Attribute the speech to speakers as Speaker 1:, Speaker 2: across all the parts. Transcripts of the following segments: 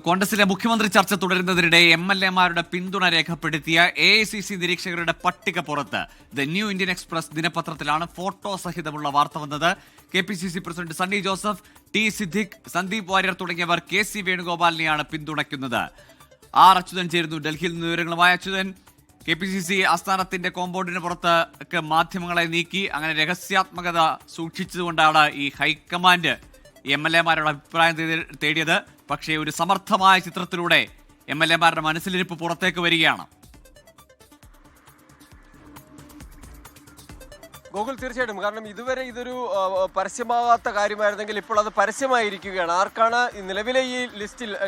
Speaker 1: കോൺഗ്രസിലെ മുഖ്യമന്ത്രി ചർച്ച തുടരുന്നതിനിടെ MLA-മാരുടെ പിന്തുണ രേഖപ്പെടുത്തിയ AICC നിരീക്ഷകരുടെ പട്ടിക പുറത്ത്. ദ ന്യൂ ഇന്ത്യൻ എക്സ്പ്രസ് ദിനപത്രത്തിലാണ് ഫോട്ടോ സഹിതമുള്ള വാർത്ത വന്നത്. KPCC president Sunny Joseph, T. Siddique, Sandeep Warrier തുടങ്ങിയവർ KC വേണുഗോപാലിനെയാണ് പിന്തുണയ്ക്കുന്നത്. അച്യുതൻ ചേരുന്നു ഡൽഹിയിൽ നിന്ന് വിവരങ്ങളുമായി. അച്യുതൻ, KPCC ആസ്ഥാനത്തിന്റെ കോമ്പൗണ്ടിന് പുറത്ത് മാധ്യമങ്ങളെ നീക്കി അങ്ങനെ രഹസ്യാത്മകത സൂക്ഷിച്ചുകൊണ്ടാണ് ഈ ഹൈക്കമാൻഡ് MLA-മാരുടെ അഭിപ്രായം തേടിയത്. പക്ഷേ ഒരു സമർത്ഥമായ ചിത്രത്തിലൂടെ MLA-മാരുടെ മനസ്സിലിരിപ്പ് പുറത്തേക്ക് വരികയാണ്.
Speaker 2: ഗോകുൽ, തീർച്ചയായിട്ടും. കാരണം ഇതുവരെ ഇതൊരു പരസ്യമാകാത്ത കാര്യമായിരുന്നെങ്കിൽ ഇപ്പോൾ അത് പരസ്യമായിരിക്കുകയാണ്. ആർക്കാണ് നിലവിലെ ഈ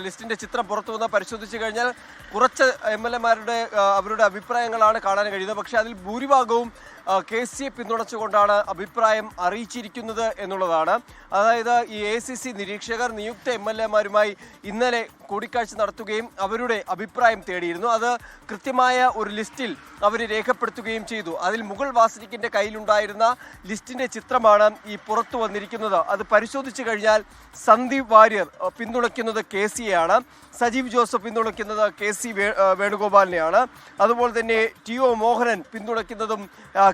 Speaker 2: ലിസ്റ്റിന്റെ ചിത്രം പുറത്തു വന്ന് പരിശോധിച്ചു കഴിഞ്ഞാൽ കുറച്ച് MLA-മാരുടെ അവരുടെ അഭിപ്രായങ്ങളാണ് കാണാൻ കഴിയുന്നത്. പക്ഷേ അതിൽ ഭൂരിഭാഗവും KCയെ പിന്തുണച്ചുകൊണ്ടാണ് അഭിപ്രായം അറിയിച്ചിരിക്കുന്നത് എന്നുള്ളതാണ്. അതായത് ഈ AICC നിരീക്ഷകർ നിയുക്ത MLA-മാരുമായി ഇന്നലെ കൂടിക്കാഴ്ച നടത്തുകയും അവരുടെ അഭിപ്രായം തേടിയിരുന്നു. അത് കൃത്യമായ ഒരു ലിസ്റ്റിൽ അവർ രേഖപ്പെടുത്തുകയും ചെയ്തു. അതിൽ മുഗൾ വാസനിക്കിൻ്റെ കയ്യിലുണ്ടായിരുന്ന ലിസ്റ്റിൻ്റെ ചിത്രമാണ് ഈ പുറത്തു വന്നിരിക്കുന്നത്. അത് പരിശോധിച്ചു കഴിഞ്ഞാൽ സന്ദീപ് വാര്യർ പിന്തുണയ്ക്കുന്നത് KCയെയാണ്, സജീവ് ജോസഫ് പിന്തുണയ്ക്കുന്നത് KC വേണുഗോപാലിനെയാണ്, അതുപോലെ തന്നെ TO മോഹനൻ പിന്തുണയ്ക്കുന്നതും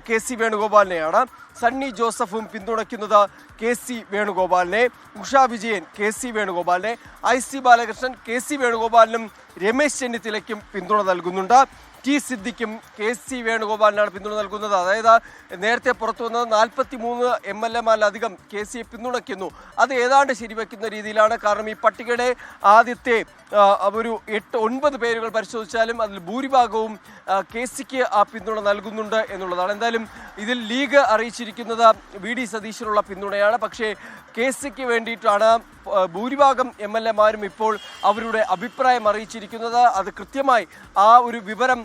Speaker 2: KC വേണുഗോപാലിനെയാണ്, സണ്ണി ജോസഫും പിന്തുണയ്ക്കുന്നത് KC വേണുഗോപാലിനെ, Usha Vijayan KC വേണുഗോപാലിനെ, IC Balakrishnan KC വേണുഗോപാലിനും Ramesh ചെന്നിത്തലയ്ക്കും പിന്തുണ നൽകുന്നുണ്ട്. T. സിദ്ദിഖും KC വേണുഗോപാലിനാണ് പിന്തുണ നൽകുന്നത്. അതായത് നേരത്തെ പുറത്തു വന്നത് 43 MLA-മാരിലധികം KCയെ പിന്തുണയ്ക്കുന്നു. അത് ഏതാണ്ട് ശരിവെക്കുന്ന രീതിയിലാണ്. കാരണം ഈ പട്ടികയുടെ ആദ്യത്തെ ഒരു 8-9 പേരുകൾ പരിശോധിച്ചാലും അതിൽ ഭൂരിഭാഗവും KCക്ക് ആ പിന്തുണ നൽകുന്നുണ്ട് എന്നുള്ളതാണ്. എന്തായാലും ഇതിൽ ലീഗ് അറിയിച്ചിരിക്കുന്നത് VD സതീശനുള്ള പിന്തുണയാണ്. പക്ഷേ KCക്ക് വേണ്ടിയിട്ടാണ് ഭൂരിഭാഗം MLA-മാരും ഇപ്പോൾ അവരുടെ അഭിപ്രായം അറിയിച്ചിരിക്കുന്നത്. അത് കൃത്യമായി ആ ഒരു വിവരം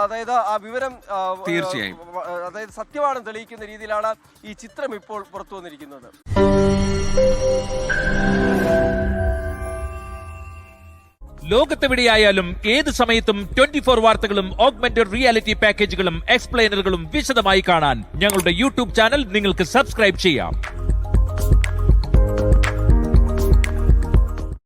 Speaker 2: അതായത് ആ വിവരം
Speaker 1: തീർച്ചയായും
Speaker 2: അതായത് സത്യമാണെന്ന് തെളിയിക്കുന്ന രീതിയിലാണ് ഈ ചിത്രം ഇപ്പോൾ പുറത്തു വന്നിരിക്കുന്നത്.
Speaker 3: ലോകത്തെവിടെയായാലും ഏത് സമയത്തും 24 വാർത്തകളും ഓഗ്മെന്റഡ് റിയാലിറ്റി പാക്കേജുകളും എക്സ്പ്ലെയിനറുകളും വിശദമായി കാണാൻ ഞങ്ങളുടെ YouTube ചാനൽ നിങ്ങൾക്ക് സബ്സ്ക്രൈബ് ചെയ്യാം.